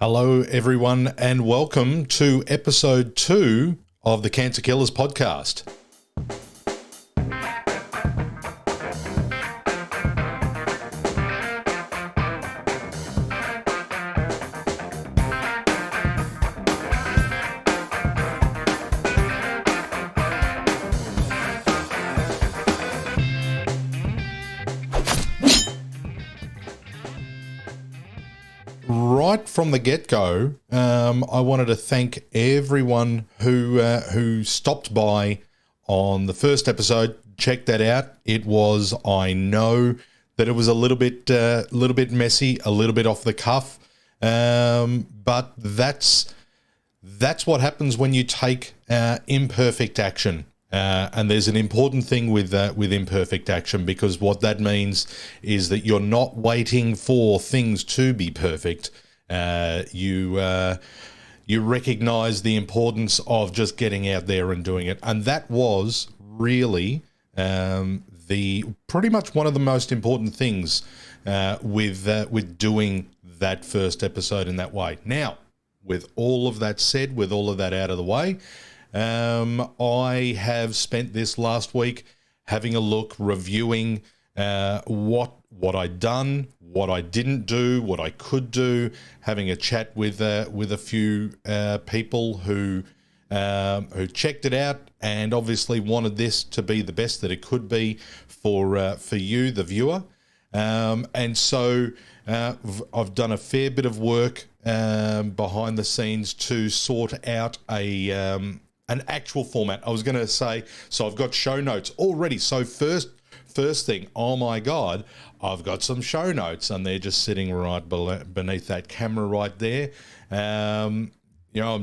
Hello, everyone, and welcome to episode 2 of the Cancer Killers podcast. Right from the get-go, I wanted to thank everyone who stopped by on the first episode. Check that out. It was, I know that it was a little bit messy, a little bit off the cuff, but that's what happens when you take imperfect action. And there's an important thing with imperfect action, because what that means is that you're not waiting for things to be perfect. You recognize the importance of just getting out there and doing it, and that was really the pretty much one of the most important things with doing that first episode in that way. Now, with all of that said, with all of that out of the way, I have spent this last week having a look, reviewing what I'd done, what I didn't do, what I could do, having a chat with a few people who checked it out and obviously wanted this to be the best that it could be for you, the viewer. And so I've done a fair bit of work behind the scenes to sort out an actual format. I was going to say, so I've got show notes already. So first thing, oh my God, I've got some show notes, and they're just sitting right beneath that camera right there. I'm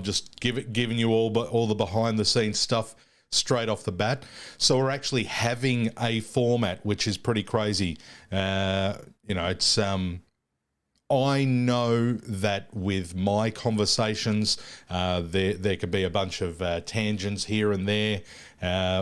just giving you all the behind the scenes stuff straight off the bat. So we're actually having a format, which is pretty crazy. It's I know that with my conversations, there could be a bunch of tangents here and there,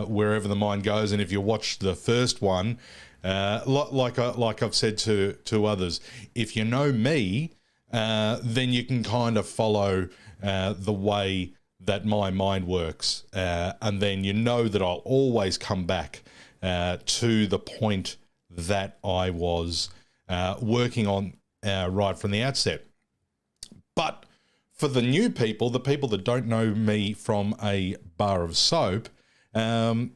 wherever the mind goes. And if you watch the first one, like I've said to others, if you know me, then you can kind of follow the way that my mind works, and then you know that I'll always come back to the point that I was working on right from the outset. But for the new people, the people that don't know me from a bar of soap, I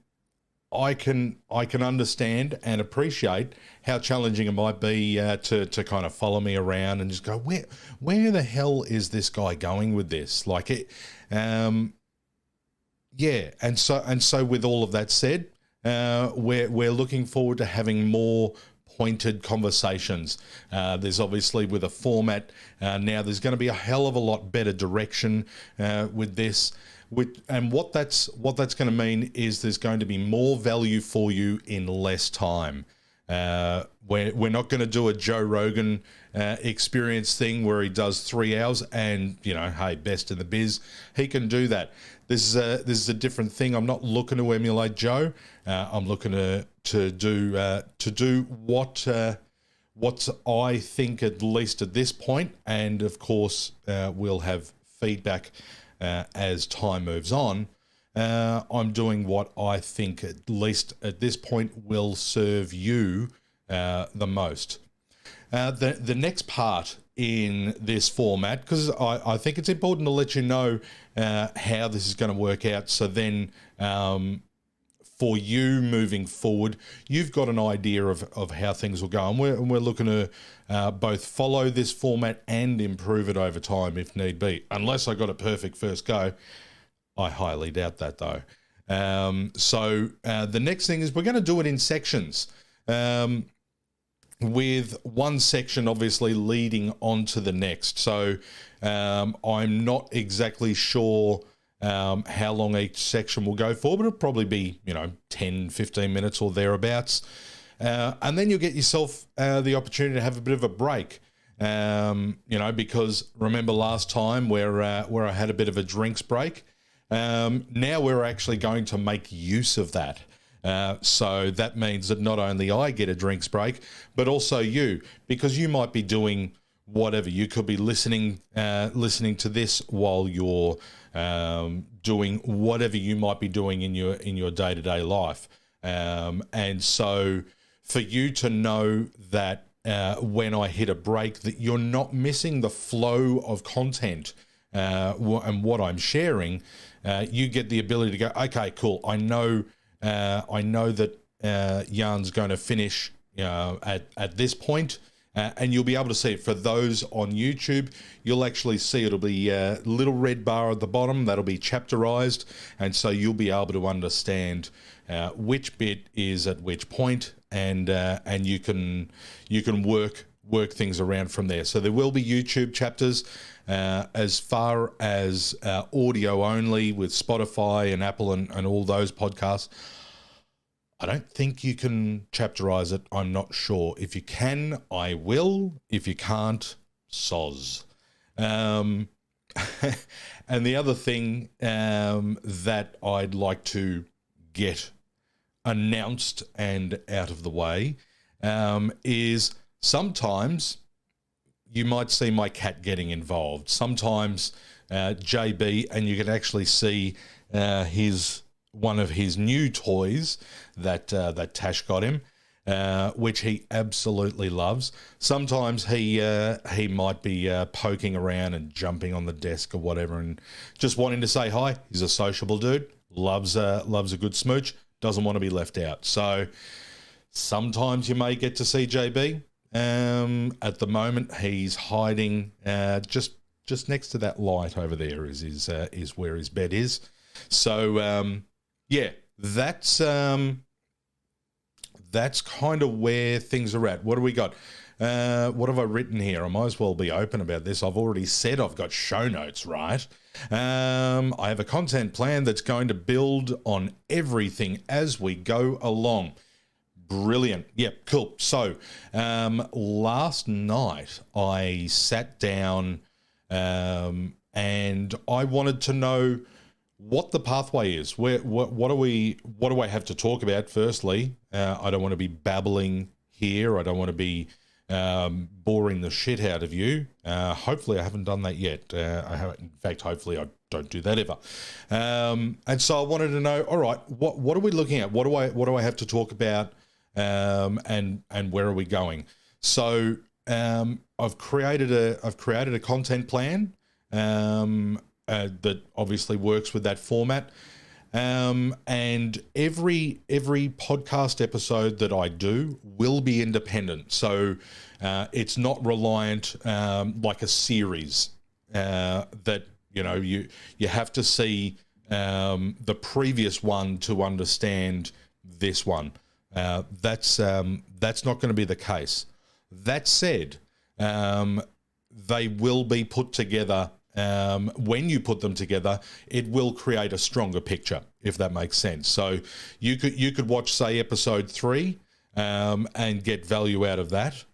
can understand and appreciate how challenging it might be to kind of follow me around and just go, where the hell is this guy going with this? Like it, yeah. And so with all of that said, we're looking forward to having more pointed conversations. There's obviously, with a format now, there's going to be a hell of a lot better direction with this. And what that's going to mean is there's going to be more value for you in less time. We're not going to do a Joe Rogan experience thing where he does 3 hours and, hey, best in the biz. He can do that. This is a different thing. I'm not looking to emulate Joe. I'm looking to do what I think, at least at this point, and of course we'll have feedback as time moves on. I'm doing what I think, at least at this point, will serve you the most. The next part in this format, because I think it's important to let you know how this is going to work out, so then for you moving forward, you've got an idea of how things will go. And we're looking to both follow this format and improve it over time if need be. Unless I got it perfect first go. I highly doubt that, though. So the next thing is we're going to do it in sections, with one section obviously leading on to the next. So I'm not exactly sure how long each section will go for, but it'll probably be 10, 15 minutes or thereabouts, and then you'll get yourself the opportunity to have a bit of a break, because remember last time where I had a bit of a drinks break. Now we're actually going to make use of that. So that means that not only I get a drinks break, but also you, because you might be doing whatever. You could be listening to this while you're doing whatever you might be doing in your day-to-day life. And so for you to know that when I hit a break, that you're not missing the flow of content and what I'm sharing, you get the ability to go, okay, cool. I know that Youarn's going to finish at this point. And you'll be able to see it. For those on YouTube, you'll actually see it'll be a little red bar at the bottom that'll be chapterized, and so you'll be able to understand which bit is at which point, and you can work things around from there. So there will be YouTube chapters. As far as audio only with Spotify and Apple and all those podcasts, I don't think you can chapterize it. I'm not sure. If you can, I will. If you can't, soz. And the other thing that I'd like to get announced and out of the way is sometimes you might see my cat getting involved. Sometimes JB, and you can actually see one of his new toys that Tash got him, which he absolutely loves. Sometimes he might be poking around and jumping on the desk or whatever, and just wanting to say hi. He's a sociable dude, loves a good smooch, doesn't want to be left out. So sometimes you may get to see JB. At the moment, he's hiding just next to that light over there. Is where his bed is. So yeah, that's kind of where things are at. What do we got? What have I written here? I might as well be open about this. I've already said I've got show notes, right? I have a content plan that's going to build on everything as we go along. Brilliant. Yep, cool. So last night I sat down and I wanted to know what the pathway is. What do I have to talk about? Firstly, I don't want to be babbling here. I don't want to be boring the shit out of you. Hopefully I haven't done that yet. In fact, hopefully I don't do that ever. And so I wanted to know, all right, what are we looking at? What do I have to talk about? And where are we going? So I've created a content plan that obviously works with that format. And every podcast episode that I do will be independent. So it's not reliant like a series that, you have to see the previous one to understand this one. That's not going to be the case. That said, they will be put together. When you put them together, it will create a stronger picture, if that makes sense. So you could watch, say, episode 3 and get value out of that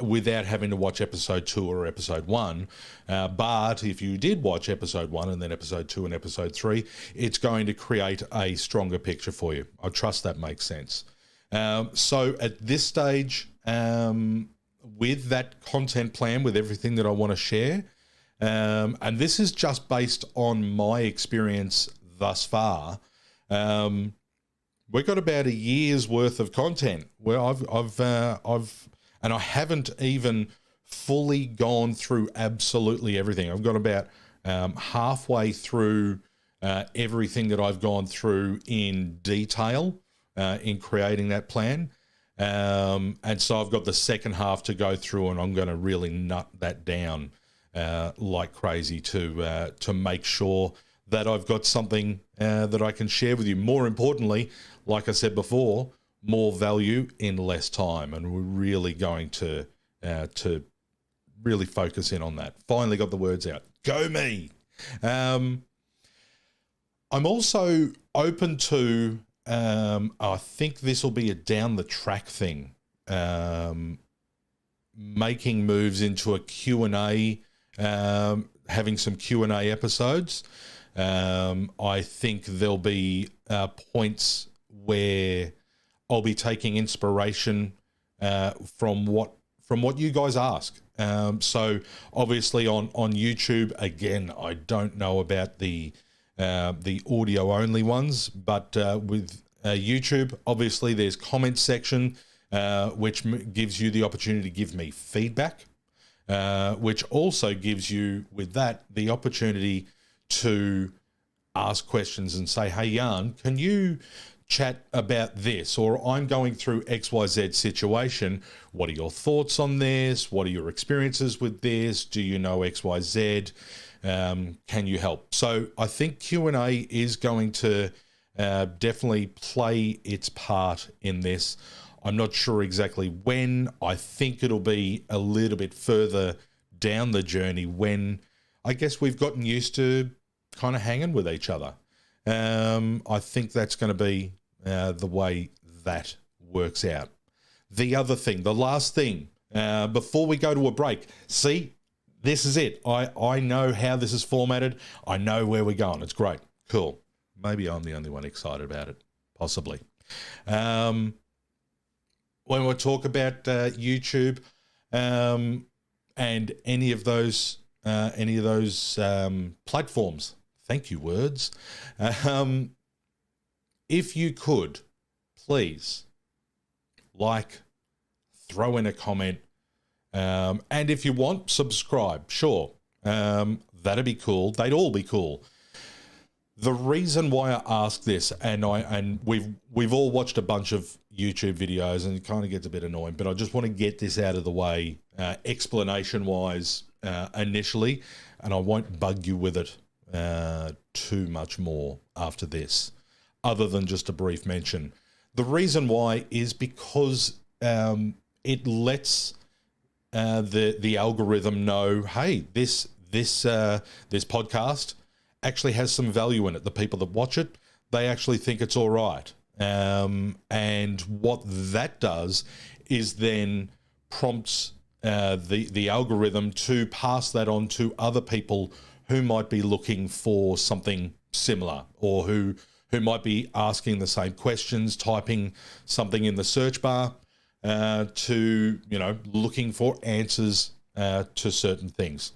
without having to watch episode 2 or episode 1. But if you did watch episode 1 and then episode 2 and episode 3, it's going to create a stronger picture for you. I trust that makes sense. So at this stage, with that content plan, with everything that I want to share, and this is just based on my experience thus far, we've got about a year's worth of content where and I haven't even fully gone through absolutely everything. I've got about halfway through everything that I've gone through in detail in creating that plan. And so I've got the second half to go through, and I'm going to really nut that down like crazy to make sure that I've got something that I can share with you. More importantly, like I said before, more value in less time, and we're really going to really focus in on that. Finally got the words out. Go me! I'm also open to, I think this will be a down the track thing, making moves into a Q&A, having some Q&A episodes. I think there'll be points where I'll be taking inspiration from what you guys ask. So obviously on YouTube, again, I don't know about the audio only ones, but with YouTube, obviously there's comment section, which gives you the opportunity to give me feedback, which also gives you with that the opportunity to ask questions and say, hey, Youarn, can you chat about this? Or I'm going through XYZ situation. What are your thoughts on this? What are your experiences with this? Do you know XYZ? Can you help? So I think Q&A is going to definitely play its part in this. I'm not sure exactly when. I think it'll be a little bit further down the journey when I guess we've gotten used to kind of hanging with each other. I think that's going to be the way that works out. The other thing, the last thing, before we go to a break, see, this is it. I know how this is formatted. I know where we're going. It's great. Cool. Maybe I'm the only one excited about it. Possibly. When we talk about YouTube and any of those platforms, thank you, words. If you could, please, throw in a comment, and if you want, subscribe. Sure, that'd be cool. They'd all be cool. The reason why I ask this, and we've all watched a bunch of YouTube videos, and it kind of gets a bit annoying, but I just want to get this out of the way, explanation-wise, initially, and I won't bug you with it too much more after this, other than just a brief mention. The reason why is because it lets the algorithm know, hey, this podcast actually has some value in it. The people that watch it, they actually think it's all right. And what that does is then prompts the algorithm to pass that on to other people who might be looking for something similar, or who might be asking the same questions, typing something in the search bar, to, looking for answers to certain things.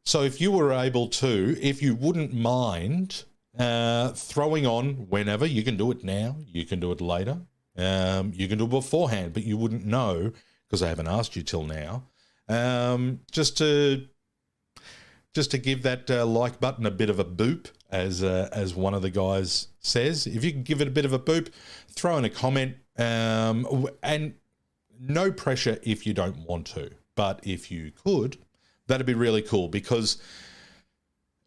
So if you were able to, if you wouldn't mind throwing on whenever, you can do it now, you can do it later, you can do it beforehand, but you wouldn't know because I haven't asked you till now, just to give that like button a bit of a boop, as one of the guys says. If you can give it a bit of a boop, throw in a comment, and no pressure if you don't want to, but if you could, that'd be really cool, because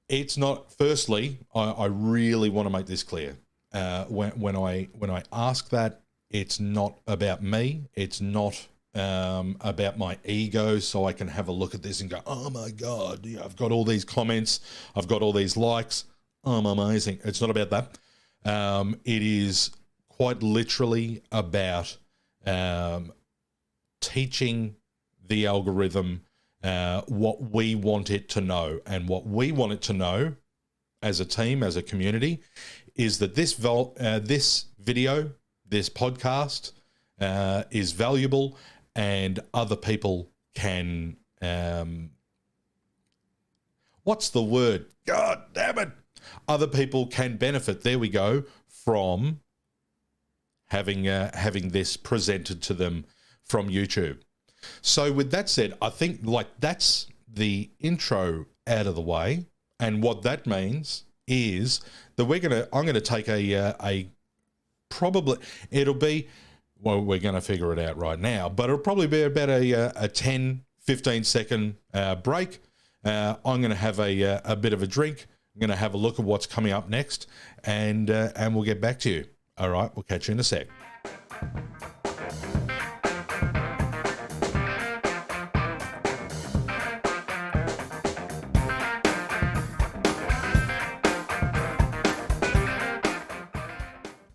it's not, firstly, I really want to make this clear. When I ask that, it's not about me. It's not about my ego, so I can have a look at this and go, oh my God, I've got all these comments, I've got all these likes, I'm amazing. It's not about that. It is quite literally about teaching the algorithm what we want it to know. And what we want it to know as a team, as a community, is that this video, this podcast is valuable, and other people can, what's the word? God damn it. Other people can benefit, there we go, from having this presented to them from YouTube. So with that said, I think that's the intro out of the way. And what that means is that I'm gonna take a probably, it'll be, well, we're going to figure it out right now, but it'll probably be about a 10, 15 second break. I'm going to have a bit of a drink. I'm going to have a look at what's coming up next, and we'll get back to you. All right, we'll catch you in a sec.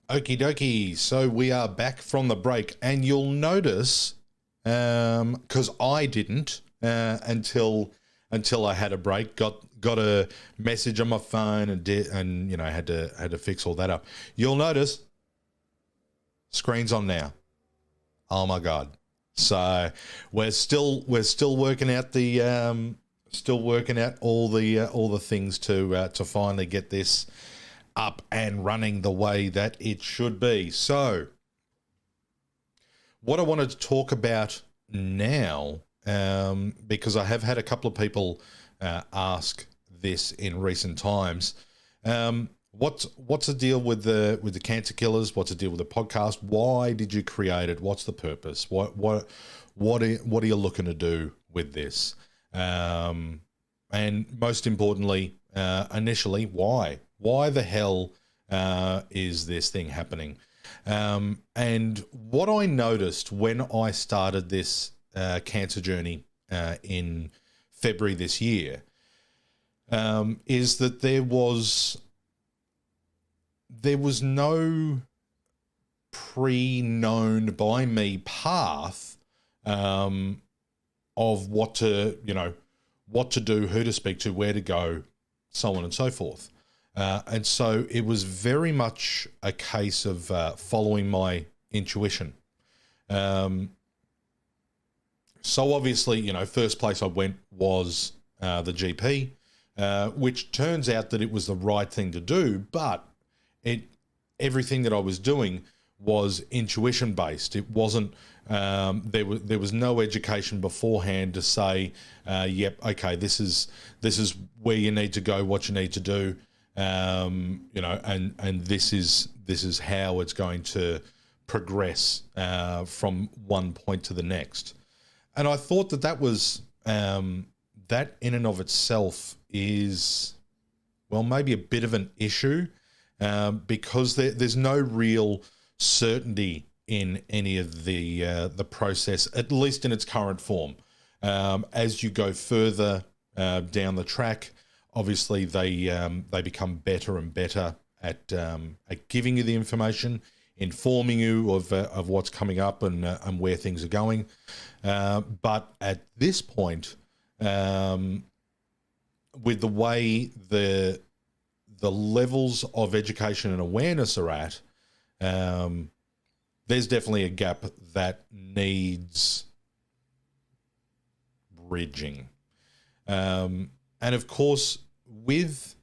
Okie dokie, so we are back from the break, and you'll notice, because I didn't until I had a break, got a message on my phone and had to fix all that up. You'll notice screen's on now. Oh my God, So we're still working out the all the things to finally get this up and running the way that it should be. So what I wanted to talk about now, because I have had a couple of people ask this in recent times, what's the deal with the Cancer Killers? What's the deal with the podcast? Why did you create it? What's the purpose? What are you looking to do with this? And most importantly, initially, why? Why the hell is this thing happening? And what I noticed when I started this cancer journey in February this year is that there was no pre-known by me path of what to do, who to speak to, where to go, so on and so forth. And so it was very much a case of following my intuition. So obviously, first place I went was the GP, which turns out that it was the right thing to do, but everything that I was doing was intuition based. It wasn't, there was no education beforehand to say, yep, okay, this is where you need to go, what you need to do. And this is how it's going to progress from one point to the next. And I thought that was that in and of itself is, well, maybe a bit of an issue because there's no real certainty in any of the process, at least in its current form. As you go further down the track, obviously they become better and better at giving you the information, informing you of what's coming up and where things are going. But at this point, with the way the levels of education and awareness are at, there's definitely a gap that needs bridging. And of course, with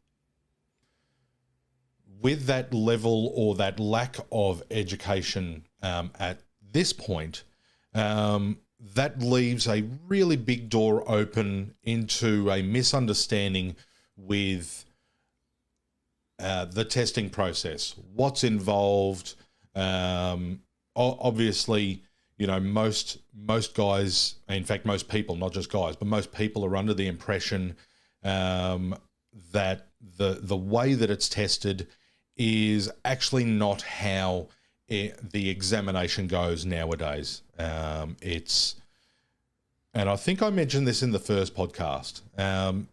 that level or that lack of education at this point, that leaves a really big door open into a misunderstanding with the testing process, what's involved. Obviously, most guys, in fact, most people, not just guys, but most people are under the impression that the way that it's tested is actually not how the examination goes nowadays. And I think I mentioned this in the first podcast, that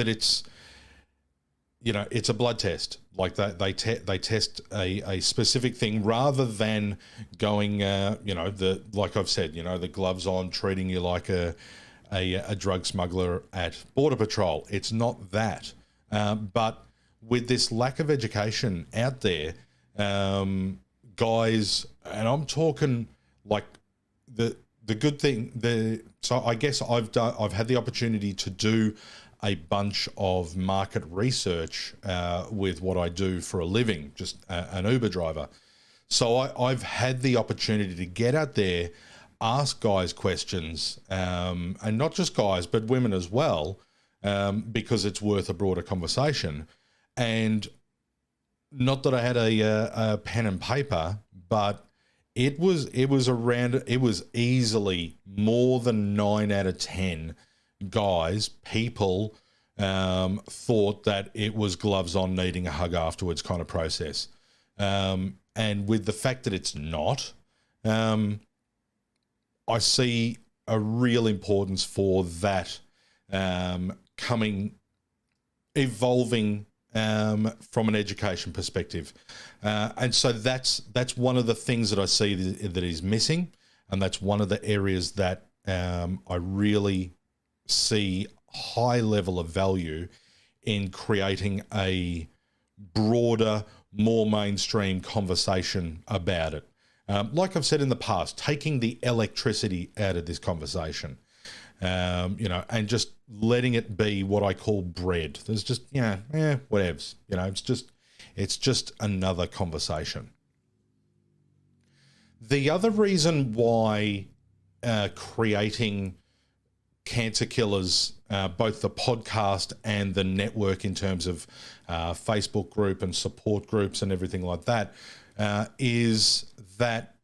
it's a blood test. Like they test a specific thing rather than going, like I've said, the gloves on, treating you like a drug smuggler at Border Patrol. It's not that. But with this lack of education out there, guys, and I'm talking like the good thing. So I guess I've had the opportunity to do a bunch of market research with what I do for a living, just an Uber driver. So I've had the opportunity to get out there, ask guys questions, and not just guys, but women as well, because it's worth a broader conversation. And not that I had a pen and paper, but it was easily more than 9 out of 10 guys, people thought that it was gloves on, needing a hug afterwards kind of process. And with the fact that it's not, I see a real importance for that evolving from an education perspective. And so that's one of the things that I see that is missing, and that's one of the areas that I really see high level of value in creating a broader, more mainstream conversation about it. like I've said in the past, taking the electricity out of this conversation, and just letting it be what I call bread. There's just, whatevs. It's just another conversation. The other reason why creating Cancer Killers, both the podcast and the network in terms of Facebook group and support groups and everything like that, is that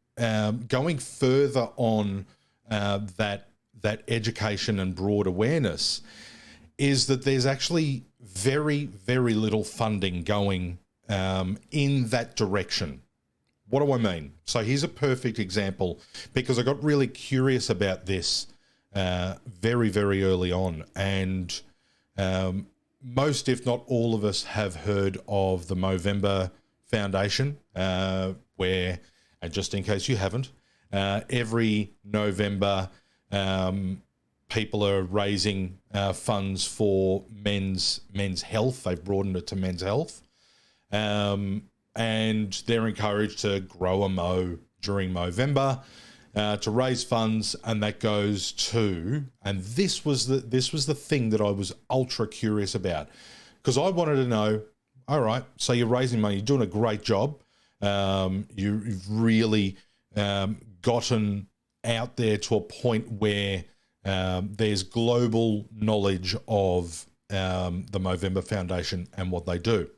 going further on that education and broad awareness is that there's actually very, very little funding going in that direction. What do I mean? So here's a perfect example, because I got really curious about this very, very early on. And most, if not all of us, have heard of the Movember Foundation, where, and just in case you haven't, every November people are raising funds for men's health. They've broadened it to men's health. And they're encouraged to grow a mow during Movember to raise funds, and that goes to, and this was the thing that I was ultra curious about, because I wanted to know, all right, so you're raising money, you're doing a great job, you've really gotten out there to a point where there's global knowledge of the Movember Foundation and what they do.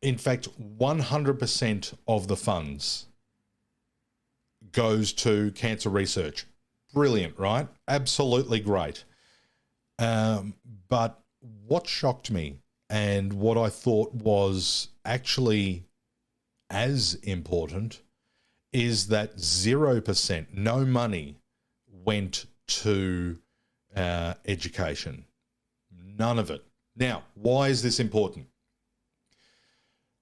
In fact, 100% of the funds goes to cancer research. Brilliant, right? Absolutely great. But what shocked me, and what I thought was actually as important, is that 0%, no money, went to education. None of it. Now, why is this important?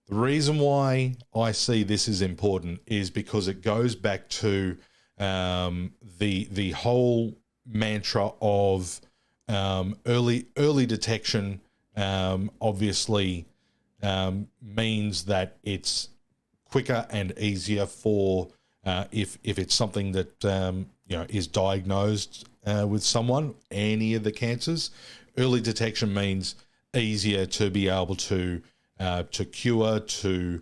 The reason why I see this is important is because it goes back to the whole mantra of early detection. Obviously, means that it's quicker and easier for if it's something that is diagnosed with someone, any of the cancers. Early detection means easier to be able to cure, to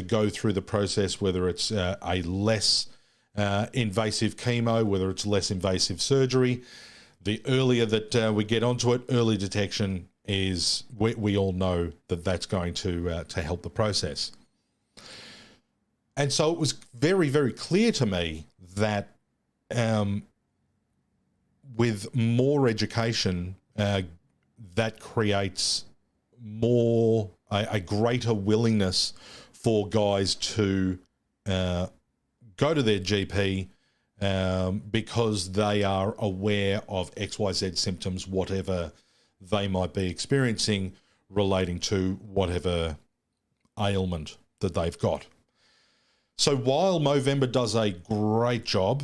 go through the process, whether it's a less invasive chemo, whether it's less invasive surgery. The earlier that we get onto it, early detection is, we all know that that's going to help the process. And so it was very, very clear to me that with more education, that creates a greater willingness for guys to go to their GP because they are aware of XYZ symptoms, whatever they might be experiencing relating to whatever ailment that they've got. So while Movember does a great job,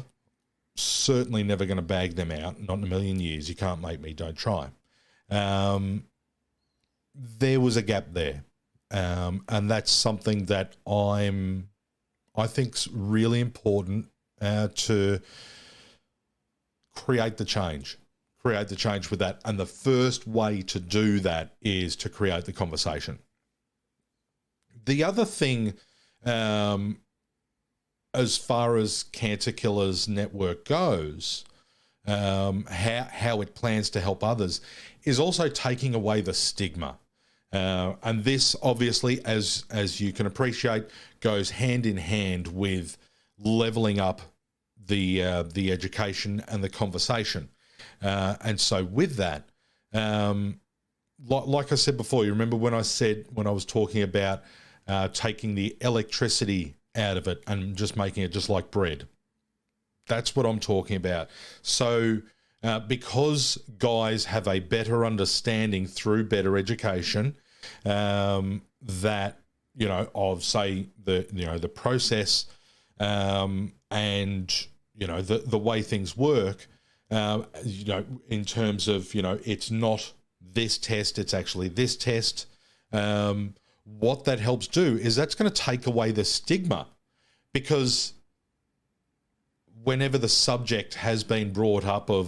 certainly never going to bag them out, not in a million years. You can't make me, don't try. There was a gap there. And that's something that I think's really important to create the change with that. And the first way to do that is to create the conversation. The other thing, as far as Cancer Killers Network goes, how it plans to help others, is also taking away the stigma. And this, obviously, as you can appreciate, goes hand in hand with leveling up the education and the conversation. And so with that, like I said before, you remember when I was talking about taking the electricity out of it and just making it just like bread. That's what I'm talking about. So because guys have a better understanding through better education, that, of, say, the process, and, the way things work, in terms of, it's not this test, it's actually this test, what that helps do is that's going to take away the stigma, because whenever the subject has been brought up of,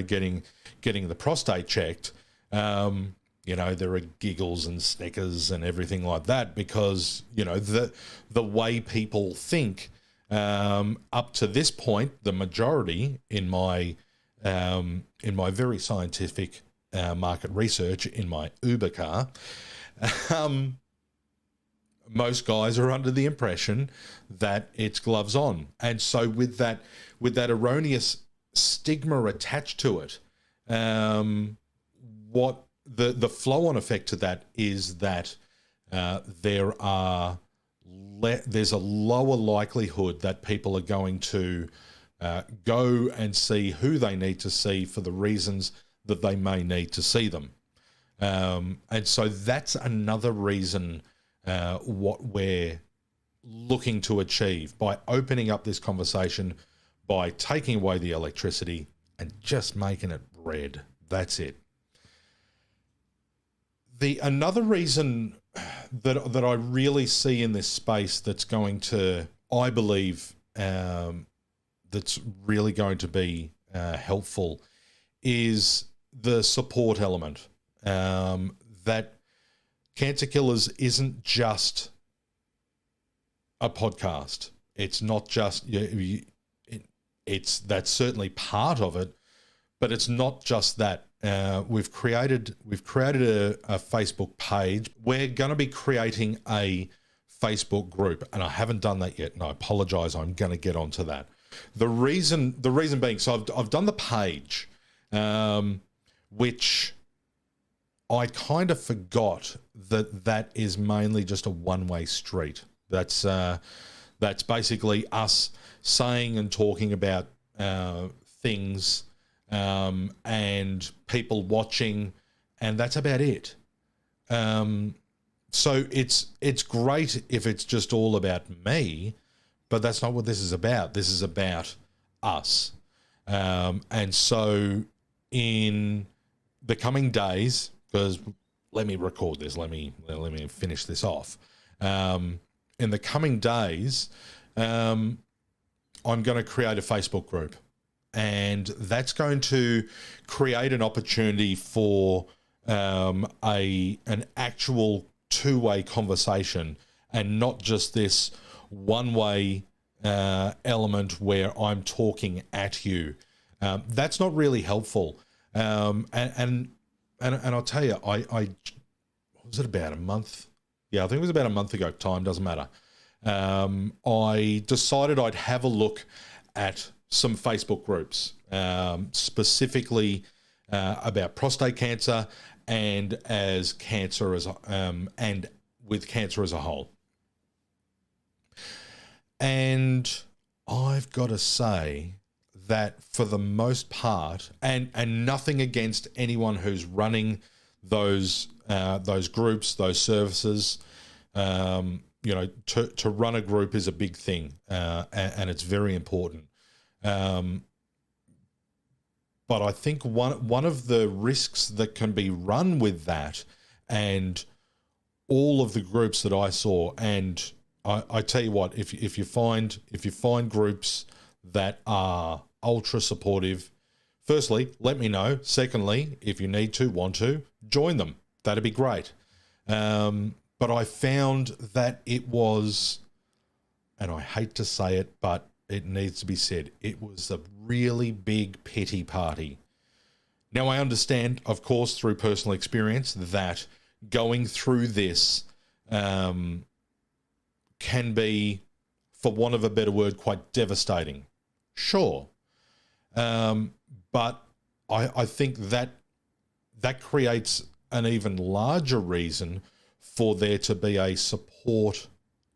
getting the prostate checked, there are giggles and snickers and everything like that, because, the way people think, up to this point, the majority in my very scientific market research in my Uber car, most guys are under the impression that it's gloves on. And so with that erroneous stigma attached to it, what the flow-on effect to that is that there's a lower likelihood that people are going to go and see who they need to see for the reasons that they may need to see them. And so that's another reason what we're looking to achieve by opening up this conversation, by taking away the electricity and just making it red. That's it. Another reason that I really see in this space that's going to, I believe, that's really going to be helpful is the support element. That Cancer Killers isn't just a podcast. It's not just, that's certainly part of it, but it's not just that. We've created a Facebook page. We're going to be creating a Facebook group, and I haven't done that yet, and I apologize. I'm going to get onto that. The reason being, so I've done the page, which I kind of forgot that is mainly just a one-way street. That's basically us saying and talking about things, and people watching, and that's about it. So it's great if it's just all about me, but that's not what this is about. This is about us. And so in the coming days, because let me record this, let me finish this off. In the coming days, I'm going to create a Facebook group, and that's going to create an opportunity for an actual two-way conversation, and not just this one-way element where I'm talking at you. That's not really helpful. And I'll tell you, I was it about a month? Yeah, I think it was about a month ago. Time doesn't matter. I decided I'd have a look at some Facebook groups, specifically about prostate cancer and with cancer as a whole. And I've got to say that for the most part, and nothing against anyone who's running those groups, those services, to run a group is a big thing, and it's very important. But I think one of the risks that can be run with that, and all of the groups that I saw, and I tell you what, if you find groups that are ultra supportive, firstly, let me know. Secondly, if you want to, join them. That'd be great. But I found that it was, and I hate to say it, but it needs to be said, it was a really big pity party. Now, I understand, of course, through personal experience, that going through this can be, for want of a better word, quite devastating. Sure. But I think that creates an even larger reason for there to be a support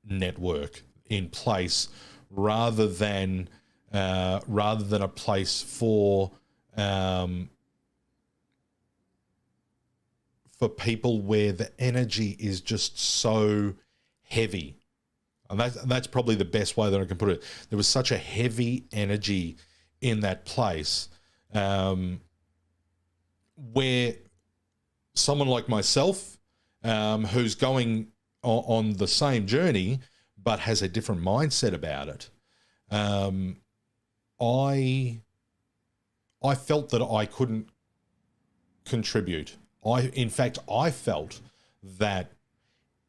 network in place, rather than a place for people where the energy is just so heavy. And that's probably the best way that I can put it. There was such a heavy energy in that place, where someone like myself, who's going on the same journey, but has a different mindset about it. I felt that I couldn't contribute. In fact, I felt that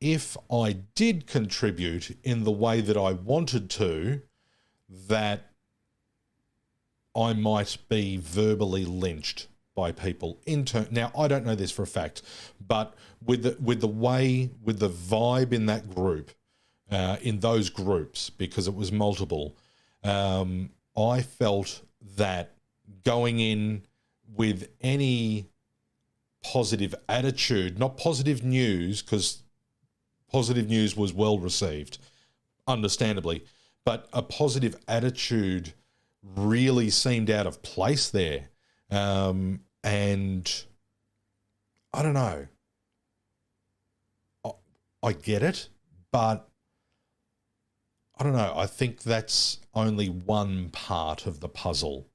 if I did contribute in the way that I wanted to, that I might be verbally lynched by people. Now, I don't know this for a fact, but with the vibe in that group, in those groups, because it was multiple, I felt that going in with any positive attitude, not positive news, because positive news was well received, understandably, but a positive attitude really seemed out of place there. And I don't know. I get it, but I don't know. I think that's only one part of the puzzle.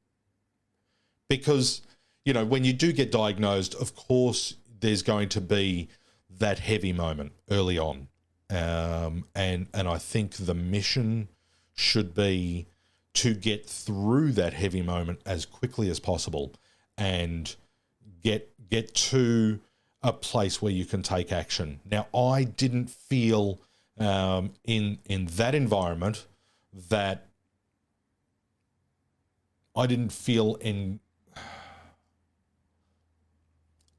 Because, you know, when you do get diagnosed, of course, there's going to be that heavy moment early on. And I think the mission should be to get through that heavy moment as quickly as possible and get to a place where you can take action. Now, I didn't feel in that environment that I didn't feel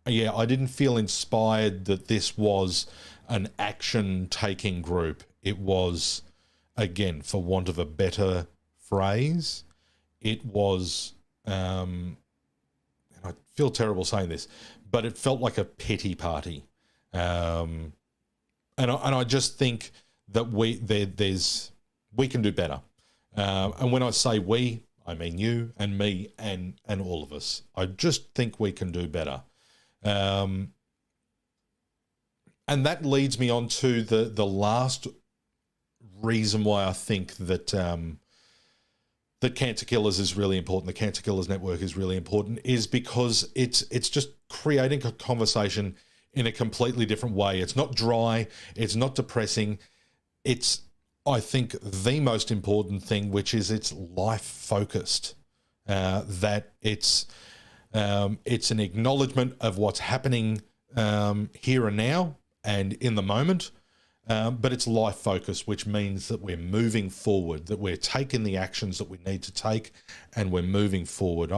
I didn't feel inspired that this was an action-taking group. It was, again, for want of a better phrase, it was, and I feel terrible saying this, but it felt like a pity party. And I just think that we can do better. And when I say we, I mean you and me and all of us. I just think we can do better. And that leads me on to the last reason why I think that that Cancer Killers is really important, the Cancer Killers Network is really important, is because it's just creating a conversation in a completely different way. It's not dry, it's not depressing. It's, I think, the most important thing, which is it's life-focused, that it's an acknowledgement of what's happening here and now and in the moment, but it's life-focused, which means that we're moving forward, that we're taking the actions that we need to take, and we're moving forward.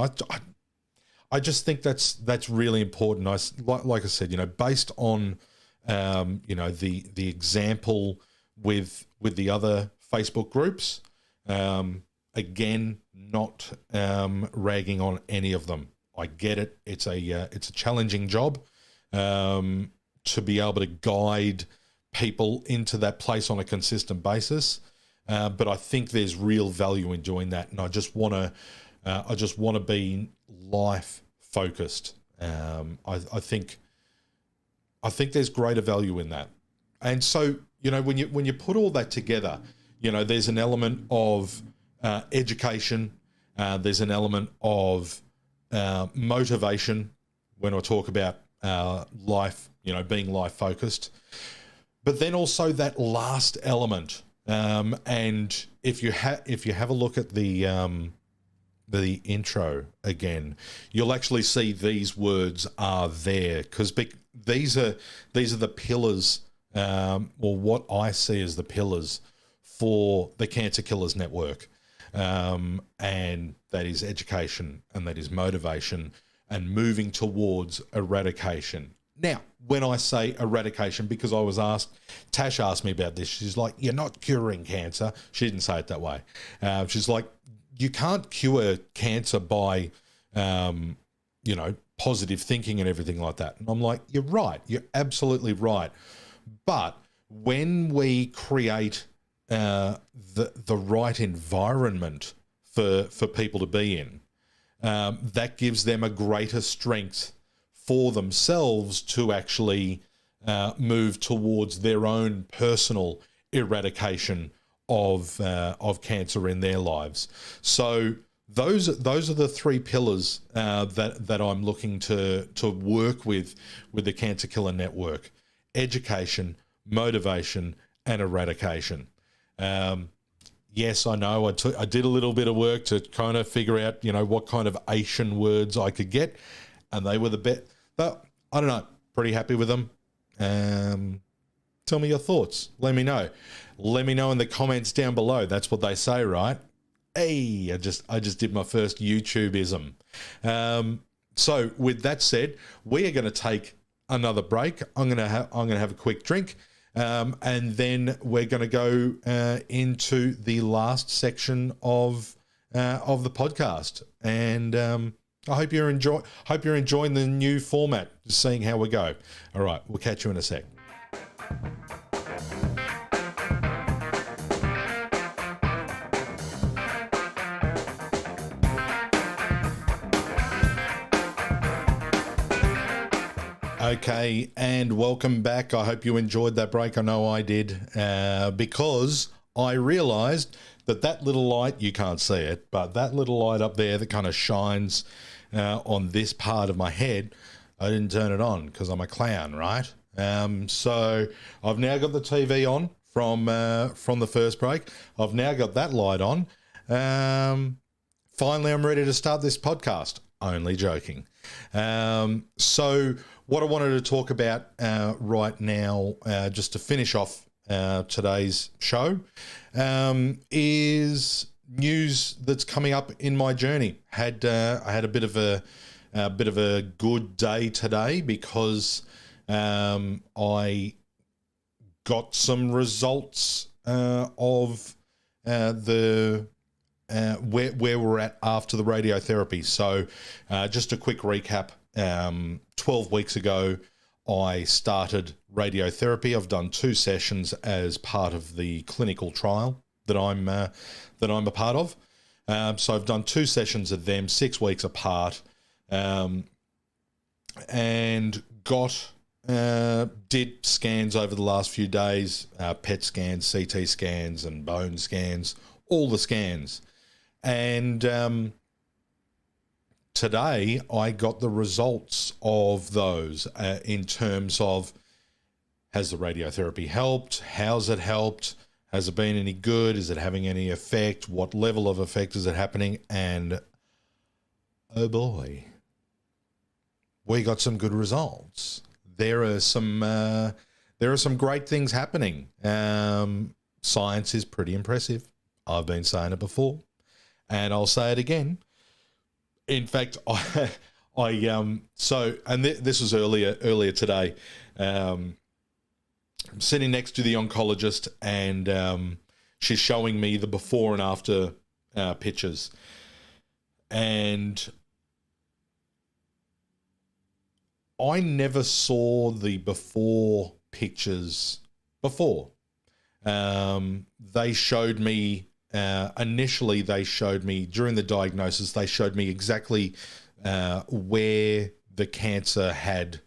I just think that's really important. Like I said, you know, based on you know, the example with the other Facebook groups, again, not ragging on any of them. I get it. It's a challenging job to be able to guide people into that place on a consistent basis. But I think there's real value in doing that, and I just want to be life focused. I think there's greater value in that. And so, you know, when you put all that together, you know, there's an element of education. There's an element of motivation when I talk about life, you know, being life focused. But then also that last element, and if you have a look at the intro again, you'll actually see these words are there, because these are the pillars, or what I see as the pillars for the Cancer Killers Network, and that is education, and that is motivation, and moving towards eradication. Now, when I say eradication, because I was asked, Tash asked me about this. She's like, "You're not curing cancer." She didn't say it that way. She's like, "You can't cure cancer by, you know, positive thinking and everything like that." And I'm like, "You're right. You're absolutely right." But when we create the right environment for people to be in, that gives them a greater strength for themselves to actually move towards their own personal eradication of cancer in their lives. So those are the three pillars that I'm looking to work with the Cancer Killer Network: education, motivation, and eradication. Yes, I know. I did a little bit of work to kind of figure out, what kind of Asian words I could get, and they were the best. But I don't know. Pretty happy with them. Tell me your thoughts. Let me know. Let me know in the comments down below. That's what they say, right? Hey, I just did my first YouTubeism. So with that said, we are going to take another break. I'm going to have a quick drink, and then we're going to go into the last section of the podcast. And I hope you're enjoying the new format, just seeing how we go. All right, we'll catch you in a sec. Okay, and welcome back. I hope you enjoyed that break. I know I did, because I realised that little light, you can't see it, but that little light up there that kind of shines on this part of my head, I didn't turn it on because I'm a clown, right? So I've now got the TV on from the first break. I've now got that light on. Finally, I'm ready to start this podcast. Only joking. So what I wanted to talk about right now, just to finish off today's show, is news that's coming up in my journey. I had a bit of a good day today because I got some results of the where we're at after the radiotherapy. So just a quick recap. 12 weeks ago, I started radiotherapy. I've done 2 sessions as part of the clinical trial that I'm a part of. So I've done 2 sessions of them, 6 weeks apart, and did scans over the last few days, PET scans, CT scans, and bone scans, all the scans. And today I got the results of those in terms of, has the radiotherapy helped? How's it helped? Has it been any good? Is it having any effect? What level of effect is it happening? And oh boy, we got some good results. There are some great things happening. Science is pretty impressive. I've been saying it before, and I'll say it again. In fact, this was earlier today. I'm sitting next to the oncologist, and she's showing me the before and after pictures, and I never saw the before pictures before. They showed me. Initially, they showed me, during the diagnosis, they showed me exactly where the cancer had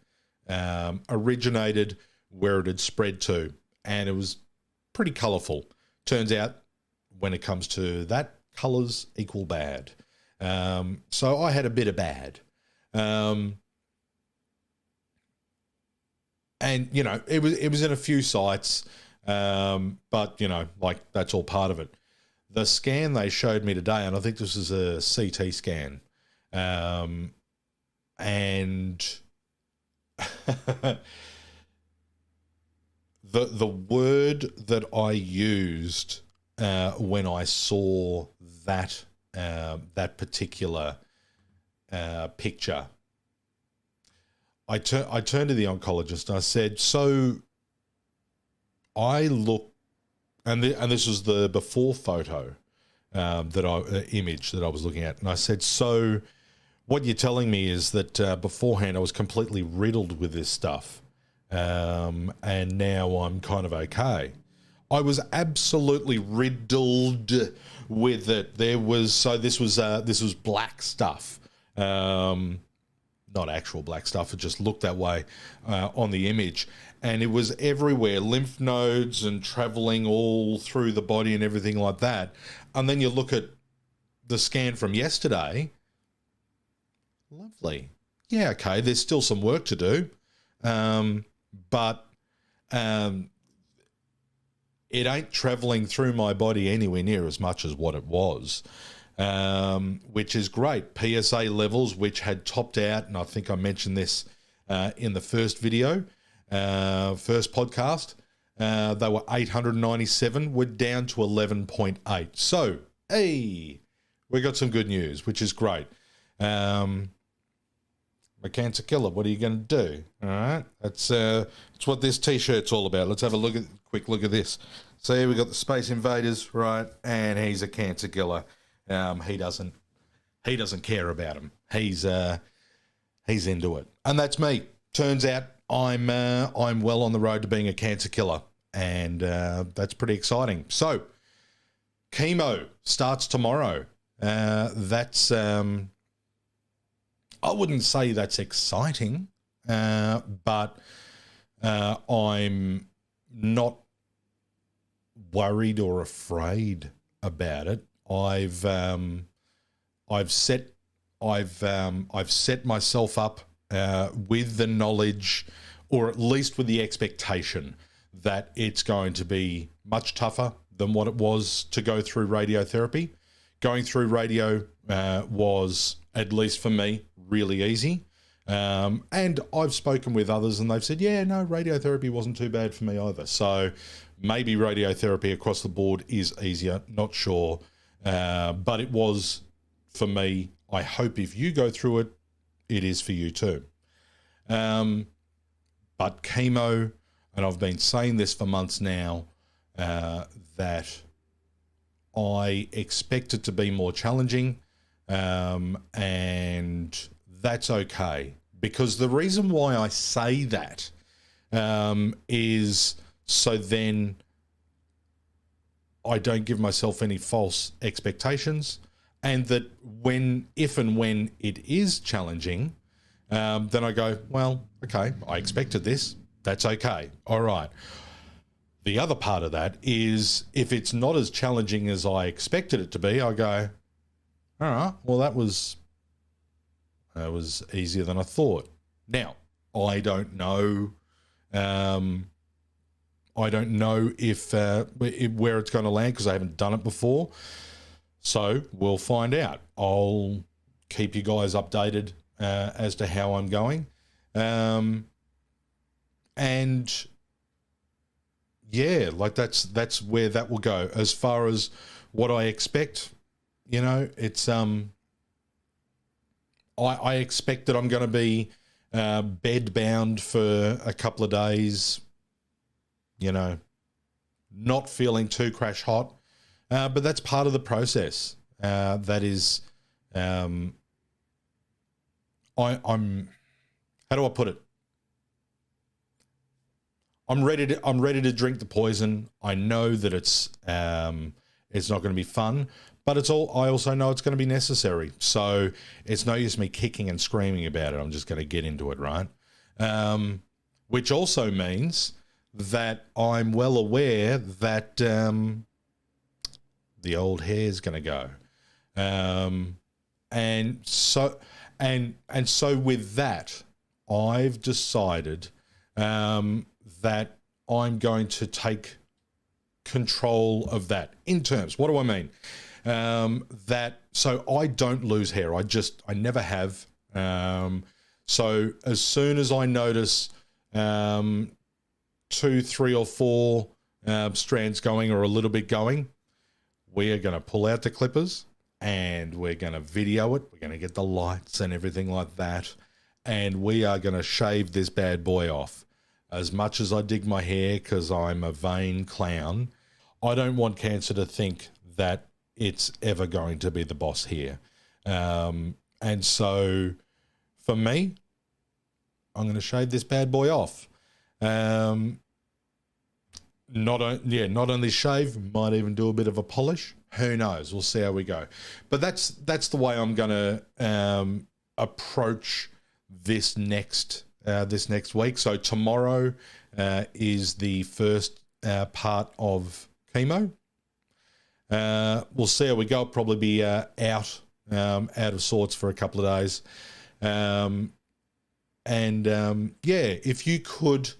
originated, where it had spread to, and it was pretty colourful. Turns out, when it comes to that, colours equal bad. So I had a bit of bad. And, it was in a few sites, but, that's all part of it. The scan they showed me today, and I think this is a CT scan, and the word that I used when I saw that particular picture, I turned to the oncologist and I said, so I look. And this was the before photo image that I was looking at. And I said, so what you're telling me is that beforehand I was completely riddled with this stuff. And now I'm kind of okay. I was absolutely riddled with it. This was black stuff. Not actual black stuff. It just looked that way on the image. And it was everywhere, lymph nodes and traveling all through the body and everything like that. And then you look at the scan from yesterday. Lovely. Yeah, okay, there's still some work to do. But it ain't traveling through my body anywhere near as much as what it was, which is great. PSA levels, which had topped out, and I think I mentioned this in the first video, first podcast, they were 897. We're down to 11.8. So, hey, we got some good news, which is great. A cancer killer. What are you going to do? All right, that's what this T-shirt's all about. Let's have a quick look at this. See, we got the Space Invaders, right? And he's a cancer killer. He doesn't care about him. He's into it, and that's me. Turns out I'm well on the road to being a cancer killer, and that's pretty exciting. So, chemo starts tomorrow. That's I wouldn't say that's exciting, but I'm not worried or afraid about it. I've set myself up with the knowledge, or at least with the expectation, that it's going to be much tougher than what it was to go through radiotherapy. Going through radio was, at least for me, really easy. And I've spoken with others and they've said, yeah, no, radiotherapy wasn't too bad for me either. So maybe radiotherapy across the board is easier, not sure. But it was for me. I hope if you go through it, it is for you too. But chemo, and I've been saying this for months now, that I expect it to be more challenging, and that's okay. Because the reason why I say that is so then I don't give myself any false expectations, and that if and when it is challenging, then I go, well, okay, I expected this. That's okay. All right. The other part of that is if it's not as challenging as I expected it to be, I go, all right, well, that was easier than I thought. Now, I don't know. I don't know if where it's going to land because I haven't done it before. So we'll find out. I'll keep you guys updated as to how I'm going. And yeah, like that's where that will go. As far as what I expect, it's I expect that I'm going to be bed bound for a couple of days, not feeling too crash hot, but that's part of the process. That is, I'm how do I put it? I'm ready to drink the poison. I know that it's not going to be fun, but I also know it's going to be necessary. So it's no use me kicking and screaming about it. I'm just going to get into it, right? Which also means that I'm well aware that the old hair's going to go, and so with that, I've decided that I'm going to take control of that. In terms, what do I mean? So I don't lose hair. I never have. So as soon as I notice 2, 3, or 4 strands going, or a little bit going, we are going to pull out the clippers and we're going to video it. We're going to get the lights and everything like that, and we are going to shave this bad boy off. As much as I dig my hair because I'm a vain clown, I don't want cancer to think that it's ever going to be the boss here. And so for me, I'm going to shave this bad boy off. Not only shave, might even do a bit of a polish. Who knows? We'll see how we go. But that's the way I'm going to approach this next week. So tomorrow is the first part of chemo. We'll see how we go. I'll probably be out of sorts for a couple of days. If you could,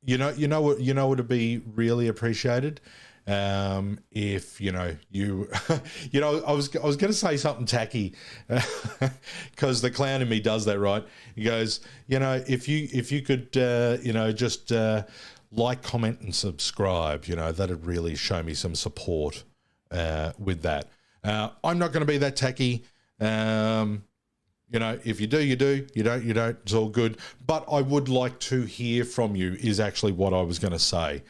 you know what would be really appreciated, if you, I was going to say something tacky, because the clown in me does that, right? He goes, if you could, just like, comment, and subscribe, that'd really show me some support with that. I'm not going to be that tacky. If you do, you do. You don't, you don't. It's all good. But I would like to hear from you, is actually what I was going to say.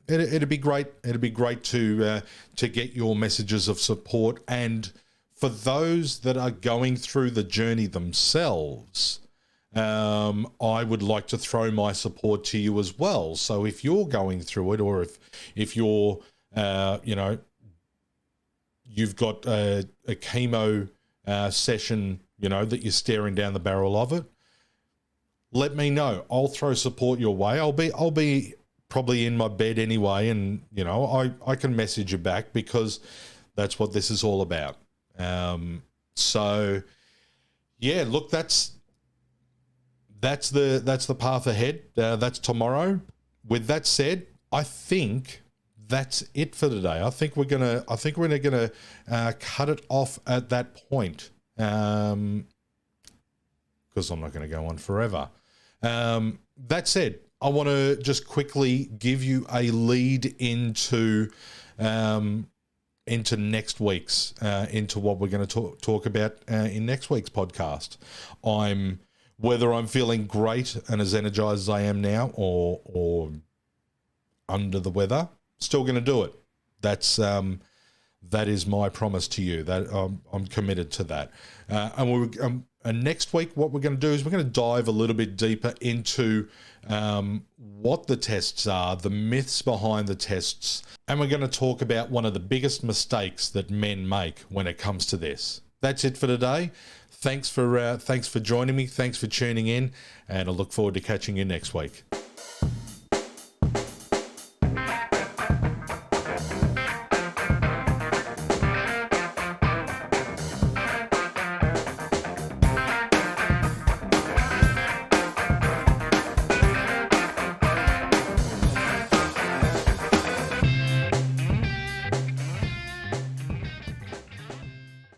It'd be great. It'd be great to get your messages of support. And for those that are going through the journey themselves, I would like to throw my support to you as well. So if you're going through it, or if you're, you've got a chemo session, that you're staring down the barrel of it, let me know. I'll throw support your way. I'll be probably in my bed anyway, and I can message you back, because that's what this is all about. So yeah, look, that's the path ahead. That's tomorrow. With that said, I think that's it for today. I think we're gonna cut it off at that point, because I'm not going to go on forever. That said, I want to just quickly give you a lead into next week's, into what we're going to talk about in next week's podcast. Whether I'm feeling great and as energized as I am now, or under the weather, still going to do it. That is my promise to you. That I'm committed to that. And next week, what we're going to do is we're going to dive a little bit deeper into what the tests are, the myths behind the tests, and we're going to talk about one of the biggest mistakes that men make when it comes to this. That's it for today. Thanks for joining me. Thanks for tuning in, and I look forward to catching you next week.